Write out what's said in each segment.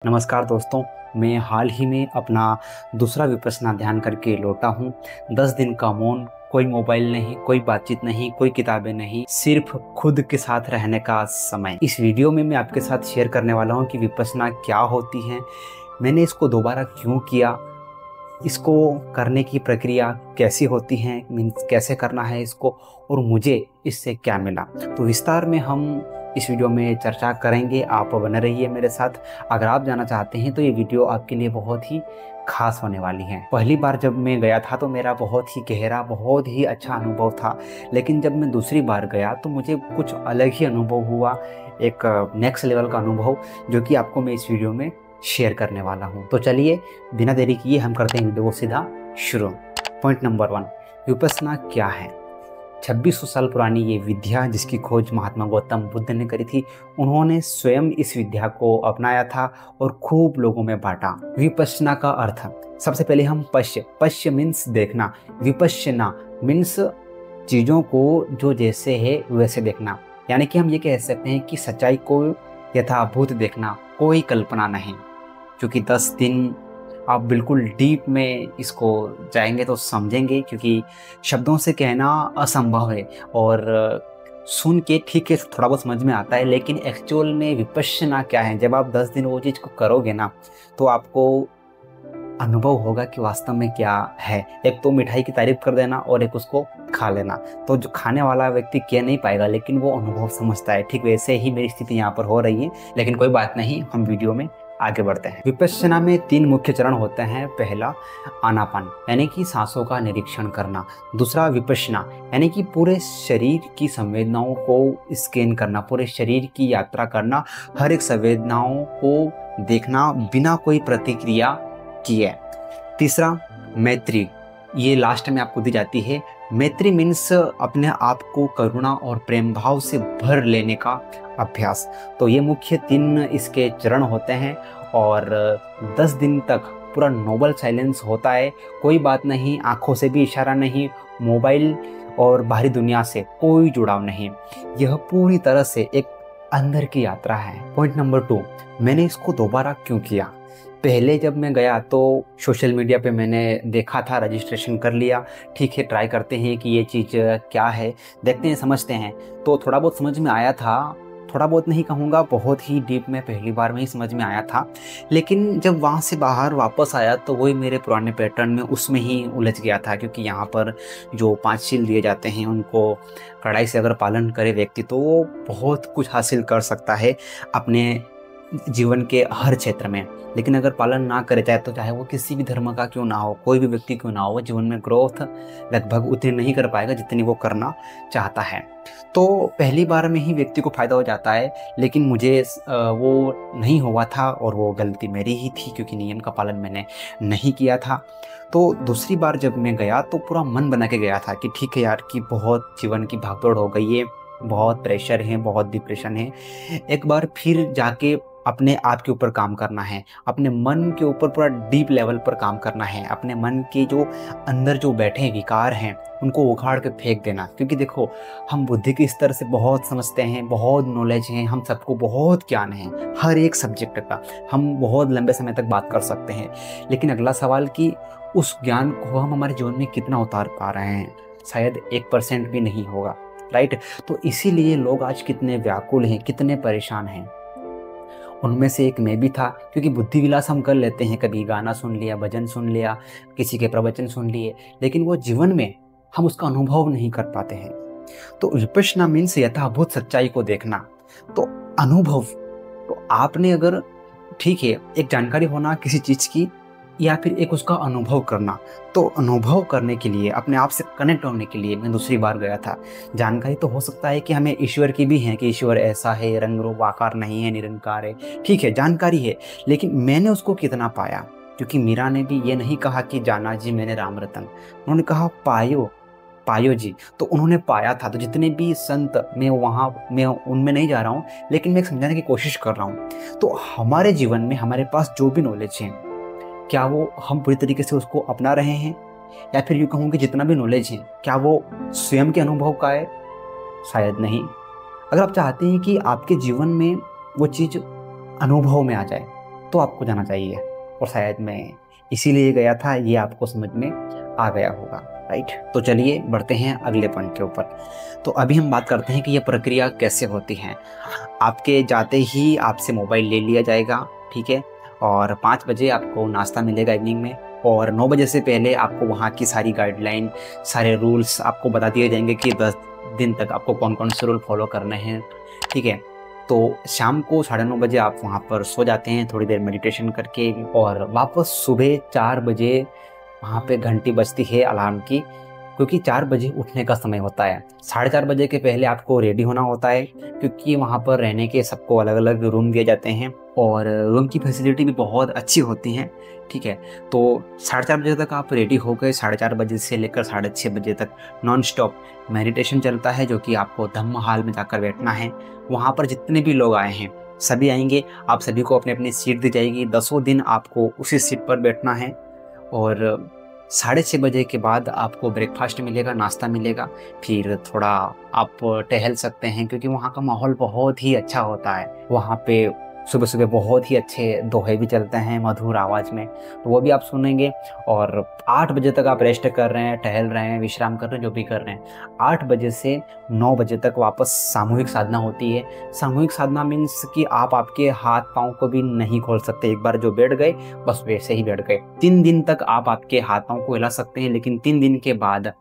नमस्कार दोस्तों। मैं हाल ही में अपना दूसरा विपश्यना ध्यान करके लौटा हूँ। 10 दिन का मौन, कोई मोबाइल नहीं, कोई बातचीत नहीं, कोई किताबें नहीं, सिर्फ खुद के साथ रहने का समय। इस वीडियो में मैं आपके साथ शेयर करने वाला हूँ कि विपश्यना क्या होती है, मैंने इसको दोबारा क्यों किया, इसको करने की प्रक्रिया कैसी होती है, मीन्स कैसे करना है इसको, और मुझे इससे क्या मिला। तो विस्तार में हम इस वीडियो में चर्चा करेंगे। आप बने रहिए मेरे साथ। अगर आप जानना चाहते हैं तो ये वीडियो आपके लिए बहुत ही खास होने वाली है। पहली बार जब मैं गया था तो मेरा बहुत ही गहरा, बहुत ही अच्छा अनुभव था। लेकिन जब मैं दूसरी बार गया तो मुझे कुछ अलग ही अनुभव हुआ, एक नेक्स्ट लेवल का अनुभव, जो कि आपको मैं इस वीडियो में शेयर करने वाला हूँ। तो चलिए बिना देरी किए हम करते हैं वीडियो को सीधा शुरू। पॉइंट नंबर 1, विपश्यना क्या है। 2600 साल पुरानी ये विद्या जिसकी खोज महात्मा गौतम बुद्ध ने करी थी, उन्होंने स्वयं इस विद्या को अपनाया था और खूब लोगों में बांटा। विपश्यना का अर्थ, सबसे पहले हम पश्य मीन्स देखना, विपश्यना मीन्स चीज़ों को जो जैसे है वैसे देखना। यानी कि हम ये कह सकते हैं कि सच्चाई को यथाभूत देखना, कोई कल्पना नहीं। क्योंकि 10 दिन आप बिल्कुल डीप में इसको जाएंगे तो समझेंगे, क्योंकि शब्दों से कहना असंभव है और सुन के ठीक है थोड़ा बहुत समझ में आता है, लेकिन एक्चुअल में विपश्यना क्या है, जब आप 10 दिन वो चीज़ को करोगे ना तो आपको अनुभव होगा कि वास्तव में क्या है। एक तो मिठाई की तारीफ कर देना और एक उसको खा लेना, तो जो खाने वाला व्यक्ति कह नहीं पाएगा लेकिन वो अनुभव समझता है। ठीक वैसे ही मेरी स्थिति यहाँ पर हो रही है, लेकिन कोई बात नहीं, हम वीडियो में आगे बढ़ते हैं। विपश्यना में 3 मुख्य चरण होते हैं। पहला आनापान यानी कि सांसों का निरीक्षण करना। दूसरा विपश्यना यानी कि पूरे शरीर की संवेदनाओं को स्कैन करना, पूरे शरीर की यात्रा करना, हर एक संवेदनाओं को देखना बिना कोई प्रतिक्रिया किए। तीसरा मैत्री, ये लास्ट में आपको दी जाती है। मैत्री मीन्स अपने आप को करुणा और प्रेम भाव से भर लेने का अभ्यास। तो ये मुख्य 3 इसके चरण होते हैं और 10 दिन तक पूरा नोबल साइलेंस होता है। कोई बात नहीं, आंखों से भी इशारा नहीं, मोबाइल और बाहरी दुनिया से कोई जुड़ाव नहीं। यह पूरी तरह से एक अंदर की यात्रा है। पॉइंट नंबर 2, मैंने इसको दोबारा क्यों किया। पहले जब मैं गया तो सोशल मीडिया पे मैंने देखा था, रजिस्ट्रेशन कर लिया। ठीक है, ट्राई करते हैं कि ये चीज़ क्या है, देखते हैं, समझते हैं। तो थोड़ा बहुत समझ में आया था, थोड़ा बहुत नहीं कहूँगा, बहुत ही डीप में पहली बार में ही समझ में आया था। लेकिन जब वहाँ से बाहर वापस आया तो वही मेरे पुराने पैटर्न में उसमें ही उलझ गया था। क्योंकि यहाँ पर जो 5 शील दिए जाते हैं उनको कड़ाई से अगर पालन करे व्यक्ति तो वो बहुत कुछ हासिल कर सकता है अपने जीवन के हर क्षेत्र में। लेकिन अगर पालन ना करे, चाहे वो किसी भी धर्म का क्यों ना हो, कोई भी व्यक्ति क्यों ना हो, वो जीवन में ग्रोथ लगभग उतनी नहीं कर पाएगा जितनी वो करना चाहता है। तो पहली बार में ही व्यक्ति को फायदा हो जाता है, लेकिन मुझे वो नहीं हुआ था और वो गलती मेरी ही थी, क्योंकि नियम का पालन मैंने नहीं किया था। तो दूसरी बार जब मैं गया तो पूरा मन बना के गया था कि ठीक है यार, कि बहुत जीवन की भागदौड़ हो गई है, बहुत प्रेशर है, बहुत डिप्रेशन है। एक बार फिर जाके अपने आप के ऊपर काम करना है, अपने मन के ऊपर पूरा डीप लेवल पर काम करना है, अपने मन के जो अंदर जो बैठे विकार हैं उनको उखाड़ के फेंक देना। क्योंकि देखो, हम बुद्धि के स्तर से बहुत समझते हैं, बहुत नॉलेज है, हम सबको बहुत ज्ञान है हर एक सब्जेक्ट का, हम बहुत लंबे समय तक बात कर सकते हैं। लेकिन अगला सवाल कि उस ज्ञान को हम हमारे जीवन में कितना उतार पा रहे हैं, शायद 1% भी नहीं होगा, राइट। तो इसीलिए लोग आज कितने व्याकुल हैं, कितने परेशान हैं। उनमें से एक मैं भी था, क्योंकि बुद्धि विलास हम कर लेते हैं, कभी गाना सुन लिया, भजन सुन लिया, किसी के प्रवचन सुन लिए, लेकिन वो जीवन में हम उसका अनुभव नहीं कर पाते हैं। तो विपश्यना मीन्स यथाभूत सच्चाई को देखना। तो अनुभव, तो आपने अगर, ठीक है, एक जानकारी होना किसी चीज़ की या फिर एक उसका अनुभव करना, तो अनुभव करने के लिए, अपने आप से कनेक्ट होने के लिए मैं दूसरी बार गया था। जानकारी तो हो सकता है कि हमें ईश्वर की भी है, कि ईश्वर ऐसा है, रंग रूप आकार नहीं है, निरंकार है, ठीक है, जानकारी है, लेकिन मैंने उसको कितना पाया। क्योंकि मीरा ने भी ये नहीं कहा कि जाना जी मैंने राम रतन, उन्होंने कहा पायो पायो जी, तो उन्होंने पाया था। तो जितने भी संत, मैं उनमें नहीं जा रहा हूँ, लेकिन मैं समझाने की कोशिश कर रहा हूँ। तो हमारे जीवन में हमारे पास जो भी नॉलेज है, क्या वो हम पूरी तरीके से उसको अपना रहे हैं, या फिर यूँ कहूँ कि जितना भी नॉलेज है क्या वो स्वयं के अनुभव का है? शायद नहीं। अगर आप चाहते हैं कि आपके जीवन में वो चीज़ अनुभव में आ जाए, तो आपको जाना चाहिए। और शायद मैं इसीलिए गया था, ये आपको समझ में आ गया होगा, राइट। तो चलिए बढ़ते हैं अगले पॉइंट के ऊपर। तो अभी हम बात करते हैं कि ये प्रक्रिया कैसे होती है। आपके जाते ही आपसे मोबाइल ले लिया जाएगा, ठीक है, और 5 बजे आपको नाश्ता मिलेगा इवनिंग में, और 9 बजे से पहले आपको वहाँ की सारी गाइडलाइन, सारे रूल्स आपको बता दिए जाएंगे कि 10 दिन तक आपको कौन कौन से रूल फॉलो करने हैं, ठीक है। तो शाम को 9:30 बजे आप वहाँ पर सो जाते हैं थोड़ी देर मेडिटेशन करके, और वापस सुबह 4 बजे वहाँ पे घंटी बजती है अलार्म की, क्योंकि 4 बजे उठने का समय होता है। 4:30 बजे के पहले आपको रेडी होना होता है, क्योंकि वहाँ पर रहने के सबको अलग अलग रूम दिए जाते हैं, और रूम की फैसिलिटी भी बहुत अच्छी होती हैं, ठीक है। तो 4:30 बजे तक आप रेडी हो गए। 4:30 बजे से लेकर 6:30 बजे तक नॉन स्टॉप मेडिटेशन चलता है, जो कि आपको धम्म हाल में जाकर बैठना है। वहाँ पर जितने भी लोग आए हैं सभी आएंगे, आप सभी को अपनी अपनी सीट दी जाएगी। 10 दिन आपको उसी सीट पर बैठना है, और 6:30 बजे के बाद आपको ब्रेकफास्ट मिलेगा, नाश्ता मिलेगा। फिर थोड़ा आप टहल सकते हैं, क्योंकि वहाँ का माहौल बहुत ही अच्छा होता है। वहाँ पे सुबह सुबह बहुत ही अच्छे दोहे भी चलते हैं मधुर आवाज़ में, तो वो भी आप सुनेंगे। और 8 बजे तक आप रेस्ट कर रहे हैं, टहल रहे हैं, विश्राम कर रहे हैं, जो भी कर रहे हैं। 8 बजे से 9 बजे तक वापस सामूहिक साधना होती है। सामूहिक साधना मीन्स कि आप आपके हाथ पाँव को भी नहीं खोल सकते। एक बार जो बैठ गए बस वैसे ही बैठ गए। 3 दिन तक आप आपके हाथ पाँव को हिला सकते हैं, लेकिन 3 दिन के बाद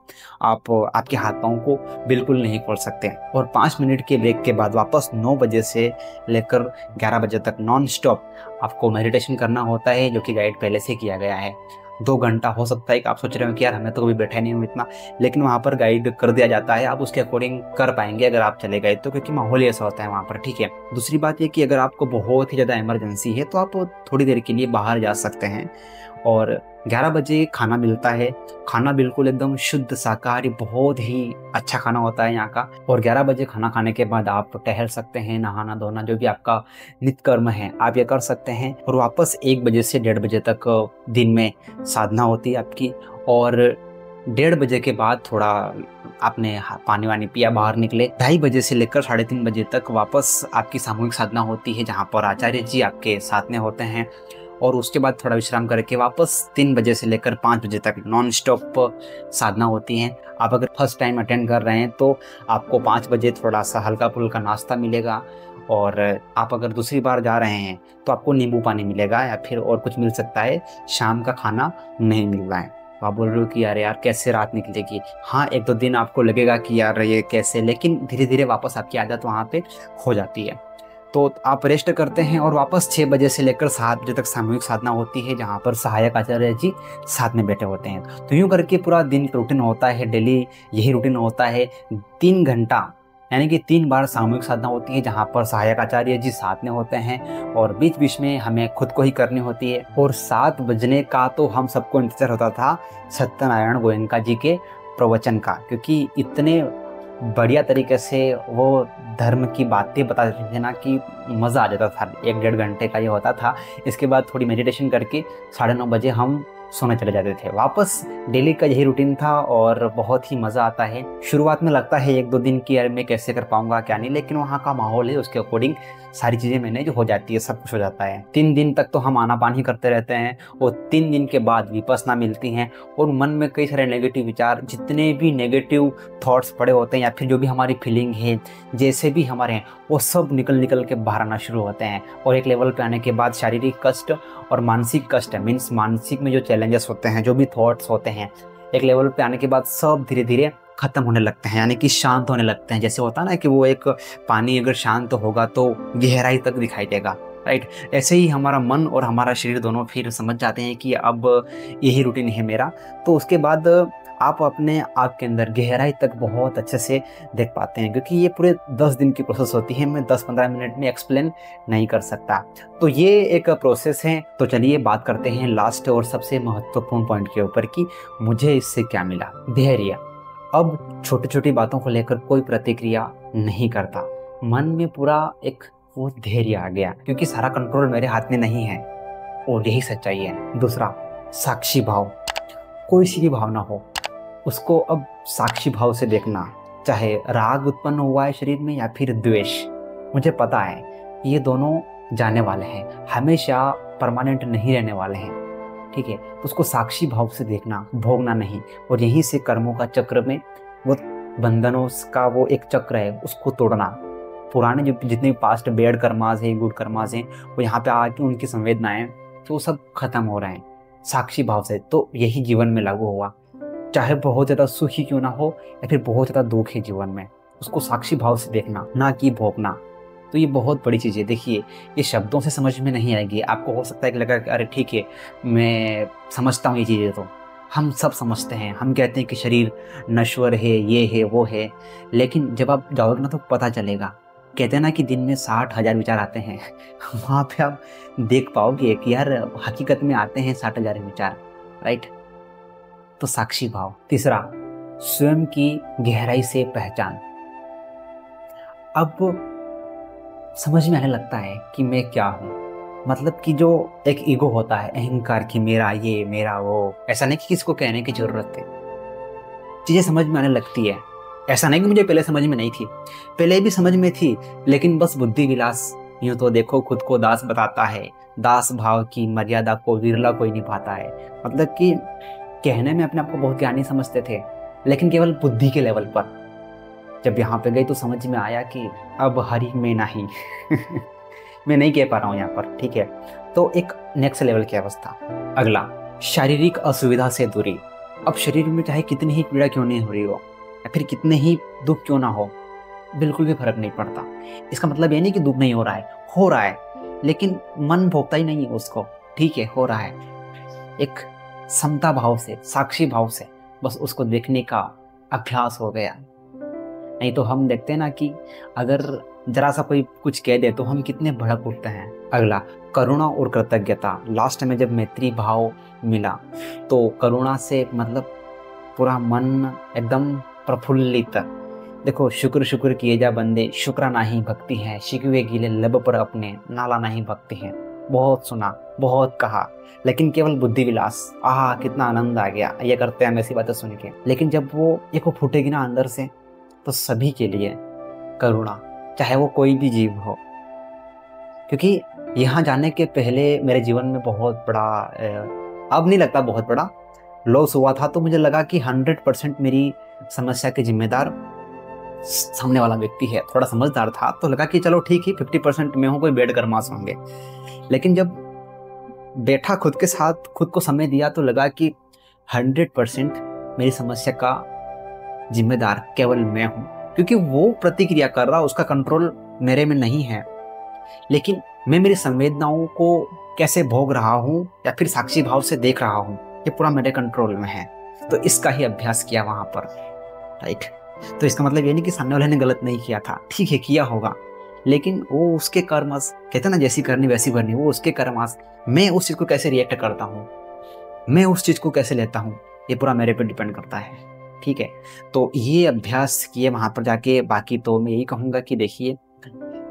आप आपके हाथ पाँव को बिल्कुल नहीं खोल सकते। और 5 मिनट के ब्रेक के बाद वापस 9 बजे से लेकर 11 बजे तक नॉन स्टॉप आपको मेडिटेशन करना होता है, जो कि गाइड पहले से किया गया है। 2 घंटा हो सकता है कि आप सोच रहे हो कि यार हमें तो कभी बैठा नहीं हूँ इतना, लेकिन वहाँ पर गाइड कर दिया जाता है। आप उसके अकॉर्डिंग कर पाएंगे अगर आप चले गए तो, क्योंकि माहौल ऐसा होता है वहाँ पर, ठीक है। दूसरी बात ये कि अगर आपको बहुत ही ज़्यादा इमरजेंसी है तो आप थोड़ी देर के लिए बाहर जा सकते हैं। और 11 बजे खाना मिलता है। खाना बिल्कुल एकदम शुद्ध शाकाहारी, बहुत ही अच्छा खाना होता है यहाँ का। और 11 बजे खाना खाने के बाद आप टहल सकते हैं, नहाना धोना जो भी आपका नित्य कर्म है आप ये कर सकते हैं। और वापस 1 बजे से 1:30 बजे तक दिन में साधना होती है आपकी। और 1:30 बजे के बाद थोड़ा आपने पानी वानी पिया, बाहर निकले। 2:30 बजे से लेकर 3:30 बजे तक वापस आपकी सामूहिक साधना होती है, जहाँ पर आचार्य जी आपके साथ में होते हैं। और उसके बाद थोड़ा विश्राम करके वापस 3 बजे से लेकर 5 बजे तक नॉन स्टॉप साधना होती है। आप अगर फर्स्ट टाइम अटेंड कर रहे हैं तो आपको 5 बजे थोड़ा सा हल्का फुल्का नाश्ता मिलेगा। और आप अगर दूसरी बार जा रहे हैं तो आपको नींबू पानी मिलेगा, या फिर और कुछ मिल सकता है। शाम का खाना नहीं मिल रहा है। तो आप बोल रहे हो कि यार कैसे रात निकलेगी। हाँ, 1-2 दिन आपको लगेगा कि यार ये कैसे, लेकिन धीरे धीरे वापस आपकी आदत वहाँ पे हो जाती है। तो आप रेस्ट करते हैं और वापस 6 बजे से लेकर 7 बजे तक सामूहिक साधना होती है, जहाँ पर सहायक आचार्य जी साथ में बैठे होते हैं। तो यूँ करके पूरा दिन रूटीन होता है, डेली यही रूटीन होता है। 3 घंटा यानी कि 3 बार सामूहिक साधना होती है, जहाँ पर सहायक आचार्य जी साथ में होते हैं, और बीच बीच में हमें खुद को ही करनी होती है। और 7 बजने का तो हम सबको इंतजार होता था सत्यनारायण गोयनका जी के प्रवचन का, क्योंकि इतने बढ़िया तरीके से वो धर्म की बातें बताते थे ना कि मज़ा आ जाता था। 1-1.5 घंटे का ये होता था। इसके बाद थोड़ी मेडिटेशन करके 9:30 बजे हम सोने चले जाते थे। वापस डेली का यही रूटीन था और बहुत ही मज़ा आता है। शुरुआत में लगता है 1-2 दिन की यार मैं कैसे कर पाऊंगा क्या नहीं, लेकिन वहाँ का माहौल है उसके अकॉर्डिंग सारी चीज़ें मैनेज हो जाती है, सब कुछ हो जाता है। 3 दिन तक तो हम आनापान ही करते रहते हैं, और 3 दिन के बाद विपस्सना मिलती हैं। और मन में कई सारे नेगेटिव विचार, जितने भी नेगेटिव थॉट्स पड़े होते हैं या फिर जो भी हमारी फीलिंग है, जैसे भी हमारे हैं, वो सब निकल के बाहर आना शुरू होते हैं। और एक लेवल पे आने के बाद शारीरिक कष्ट और मानसिक कष्ट, मीन्स मानसिक में जो चैलेंजेस होते हैं, जो भी थॉट्स होते हैं, एक लेवल पे आने के बाद सब धीरे धीरे खत्म होने लगते हैं, यानी कि शांत होने लगते हैं। जैसे होता है ना कि वो एक पानी अगर शांत होगा तो गहराई तक दिखाई देगा, राइट। ऐसे ही हमारा मन और हमारा शरीर दोनों फिर समझ जाते हैं कि अब यही रूटीन है मेरा। तो उसके बाद आप अपने आप के अंदर गहराई तक बहुत अच्छे से देख पाते हैं, क्योंकि ये पूरे 10 दिन की प्रोसेस होती है। मैं 10-15 मिनट में एक्सप्लेन नहीं कर सकता। तो ये एक प्रोसेस है। तो चलिए बात करते हैं लास्ट और सबसे महत्वपूर्ण पॉइंट के ऊपर कि मुझे इससे क्या मिला। धैर्य। अब छोटी छोटी बातों को लेकर कोई प्रतिक्रिया नहीं करता, मन में पूरा एक वो धैर्य आ गया, क्योंकि सारा कंट्रोल मेरे हाथ में नहीं है, और यही सच्चाई है। दूसरा, साक्षी भाव। कोई सी भी भावना हो उसको अब साक्षी भाव से देखना, चाहे राग उत्पन्न हुआ है शरीर में या फिर द्वेष। मुझे पता है ये दोनों जाने वाले हैं, हमेशा परमानेंट नहीं रहने वाले हैं, ठीक है। तो उसको साक्षी भाव से देखना, भोगना नहीं, और यहीं से कर्मों का चक्र में वो बंधनों का वो एक चक्र है, उसको तोड़ना। पुराने जो जितने पास्ट बैड कर्मास हैं, गुड कर्मास हैं, वो यहाँ पे आके उनकी संवेदनाएं तो वो सब खत्म हो रहे हैं साक्षी भाव से। तो यही जीवन में लागू हुआ, चाहे बहुत ज़्यादा सुखी क्यों ना हो या फिर बहुत ज़्यादा दुख है जीवन में, उसको साक्षी भाव से देखना, ना कि भोगना। तो ये बहुत बड़ी चीज़ है। देखिए, ये शब्दों से समझ में नहीं आएगी आपको। हो सकता है कि लगा कि अरे ठीक है, मैं समझता हूँ ये चीज़ें, तो हम सब समझते हैं। हम कहते हैं कि शरीर नश्वर है, ये है, वो है, लेकिन जब आप जाओगे ना तो पता चलेगा। कहते हैं ना कि दिन में 60,000 विचार आते हैं वहाँ पे आप देख पाओगे कि यार हकीकत में आते हैं 60,000 विचार, राइट। तो साक्षी भाव। तीसरा, स्वयं की गहराई से पहचान। अब समझ में आने लगता है कि मैं क्या हूँ। मतलब कि जो एक ईगो होता है, अहंकार, कि मेरा ये, मेरा वो, ऐसा नहीं कि किसको कहने की जरूरत है, चीजें समझ में आने लगती है। ऐसा नहीं कि मुझे पहले समझ में नहीं थी, पहले भी समझ में थी, लेकिन बस बुद्धि विलास। यूं तो देखो, खुद को दास बताता है, दास भाव की मर्यादा को विरला कोई नहीं पाता है। मतलब कि कहने में अपने आप को बहुत ज्ञानी समझते थे, लेकिन केवल बुद्धि के लेवल पर। जब यहाँ पे गई तो समझ में आया कि अब हरि में नहीं मैं नहीं कह पा रहा हूँ यहाँ पर, ठीक है। तो एक नेक्स्ट लेवल की अवस्था। अगला, शारीरिक असुविधा से दूरी। अब शरीर में चाहे कितनी ही पीड़ा क्यों नहीं हो रही हो या फिर कितने ही दुख क्यों ना हो, बिल्कुल भी फर्क नहीं पड़ता। इसका मतलब ये नहीं कि दुख नहीं हो रहा है, लेकिन मन भोगता ही नहीं है उसको, ठीक है, हो रहा है। एक समता भाव से, साक्षी भाव से बस उसको देखने का अभ्यास हो गया। नहीं तो हम देखते हैं ना कि अगर जरा सा कोई कुछ कह दे तो हम कितने भड़क उठते हैं। अगला, करुणा और कृतज्ञता। लास्ट में जब मैत्री भाव मिला तो करुणा से मतलब पूरा मन एकदम प्रफुल्लित। देखो, शुक्र शुक्र किए जा बंदे, शुक्राना ही भक्ति है, शिकवे गीले लब पर अपने, नाला नहीं भक्ति है। बहुत सुना, बहुत कहा, लेकिन केवल बुद्धि विलास। आहा, कितना आनंद आ गया ये करते हैं ऐसी बातें सुन के। लेकिन जब वो एक फूटेगी ना अंदर से, तो सभी के लिए करुणा, चाहे वो कोई भी जीव हो। क्योंकि यहाँ जाने के पहले मेरे जीवन में बहुत बड़ा, अब नहीं लगता बहुत बड़ा लॉस हुआ था, तो मुझे लगा कि 100% मेरी समस्या के जिम्मेदार सामने वाला व्यक्ति है। थोड़ा समझदार था तो लगा कि चलो ठीक ही, 50% मैं हूँ, कोई बेड कर्मास होंगे। लेकिन जब बैठा खुद के साथ, खुद को समय दिया, तो लगा कि 100% मेरी समस्या का जिम्मेदार केवल मैं हूं। क्योंकि वो प्रतिक्रिया कर रहा, उसका कंट्रोल मेरे में नहीं है, लेकिन मैं मेरी संवेदनाओं को कैसे भोग रहा हूं या फिर साक्षी भाव से देख रहा हूं, ये पूरा मेरे कंट्रोल में है। तो इसका ही अभ्यास किया वहां पर, राइट। तो इसका मतलब ये नहीं कि सामने वाले ने गलत नहीं किया था, ठीक है किया होगा, लेकिन वो उसके कर्मस, कहते ना जैसी करनी वैसी भरनी, वो उसके कर्मस। मैं उस चीज को कैसे रिएक्ट करता हूँ, मैं उस चीज को कैसे लेता हूँ, ये पूरा मेरे पे डिपेंड करता है, ठीक है। तो ये अभ्यास किए वहां पर जाके। बाकी तो मैं यही कहूंगा कि देखिए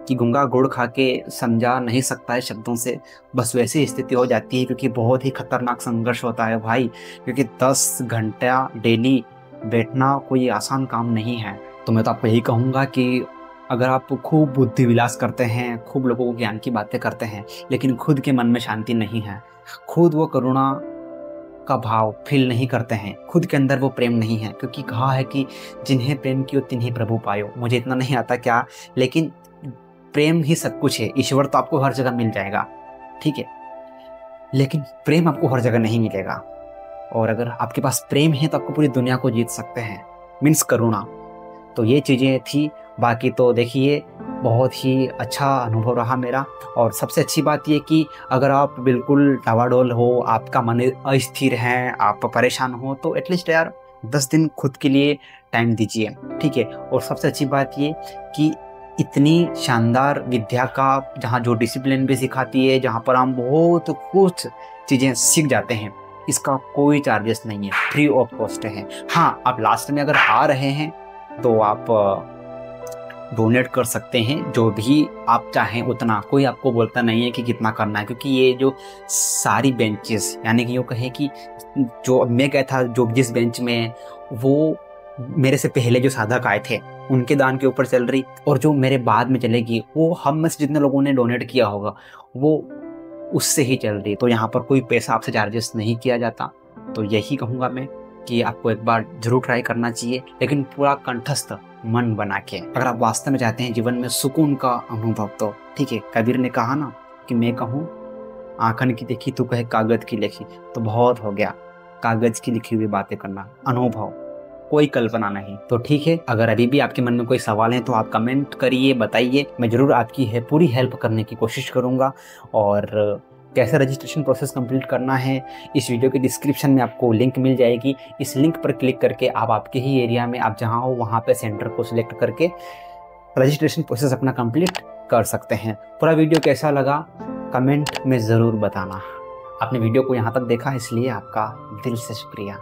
कि गूंगा गुड़ खा के समझा नहीं सकता है शब्दों से, बस वैसी स्थिति हो जाती है। क्योंकि बहुत ही खतरनाक संघर्ष होता है भाई, क्योंकि 10 घंटा डेली बैठना कोई आसान काम नहीं है। तो मैं तो आपको यही कहूंगा कि अगर आप खूब बुद्धि विलास करते हैं, खूब लोगों को ज्ञान की बातें करते हैं, लेकिन खुद के मन में शांति नहीं है, खुद वो करुणा का भाव फील नहीं करते हैं, खुद के अंदर वो प्रेम नहीं है। क्योंकि कहा है कि जिन्हें प्रेम कियो तिन्हीं प्रभु पायो। मुझे इतना नहीं आता क्या, लेकिन प्रेम ही सब कुछ है। ईश्वर तो आपको हर जगह मिल जाएगा, ठीक है, लेकिन प्रेम आपको हर जगह नहीं मिलेगा। और अगर आपके पास प्रेम है तो आपको पूरी दुनिया को जीत सकते हैं, मीन्स करुणा। तो ये चीज़ें थी। बाकी तो देखिए बहुत ही अच्छा अनुभव रहा मेरा। और सबसे अच्छी बात ये कि अगर आप बिल्कुल डावाडोल हो, आपका मन अस्थिर है, आप परेशान हो, तो एटलीस्ट यार 10 दिन खुद के लिए टाइम दीजिए, ठीक है। और सबसे अच्छी बात ये कि इतनी शानदार विद्या का, जहाँ जो डिसिप्लिन भी सिखाती है, जहाँ पर हम बहुत कुछ चीज़ें सीख जाते हैं, इसका कोई चार्जेस नहीं है, फ्री ऑफ कॉस्ट है। हाँ, आप लास्ट में अगर आ रहे हैं तो आप डोनेट कर सकते हैं, जो भी आप चाहें उतना। कोई आपको बोलता नहीं है कि कितना करना है। क्योंकि ये जो सारी बेंचेस, यानी कि यूँ कहें कि जो मैं गया था, जो जिस बेंच में, वो मेरे से पहले जो साधक आए थे उनके दान के ऊपर चल रही, और जो मेरे बाद में चलेगी वो हम में से जितने लोगों ने डोनेट किया होगा वो उससे ही चल रही है। तो यहाँ पर कोई पैसा आपसे चार्जेस नहीं किया जाता। तो यही कहूँगा मैं कि आपको एक बार जरूर ट्राई करना चाहिए, लेकिन पूरा कंठस्थ मन बना के। अगर आप वास्तव में चाहते हैं जीवन में सुकून का अनुभव, तो ठीक है, कबीर ने कहा ना कि मैं कहूँ आंखन की देखी, तू कहे कागज की लिखी, तो बहुत हो गया कागज की लिखी हुई बातें करना, अनुभव, कोई कल्पना नहीं। तो ठीक है, अगर अभी भी आपके मन में कोई सवाल है तो आप कमेंट करिए, बताइए, मैं जरूर आपकी पूरी हेल्प करने की कोशिश करूँगा। और कैसे रजिस्ट्रेशन प्रोसेस कंप्लीट करना है, इस वीडियो के डिस्क्रिप्शन में आपको लिंक मिल जाएगी। इस लिंक पर क्लिक करके आप आपके ही एरिया में, आप जहाँ हो वहाँ पे सेंटर को सिलेक्ट करके रजिस्ट्रेशन प्रोसेस अपना कंप्लीट कर सकते हैं। पूरा वीडियो कैसा लगा कमेंट में ज़रूर बताना। आपने वीडियो को यहाँ तक देखा इसलिए आपका दिल से शुक्रिया।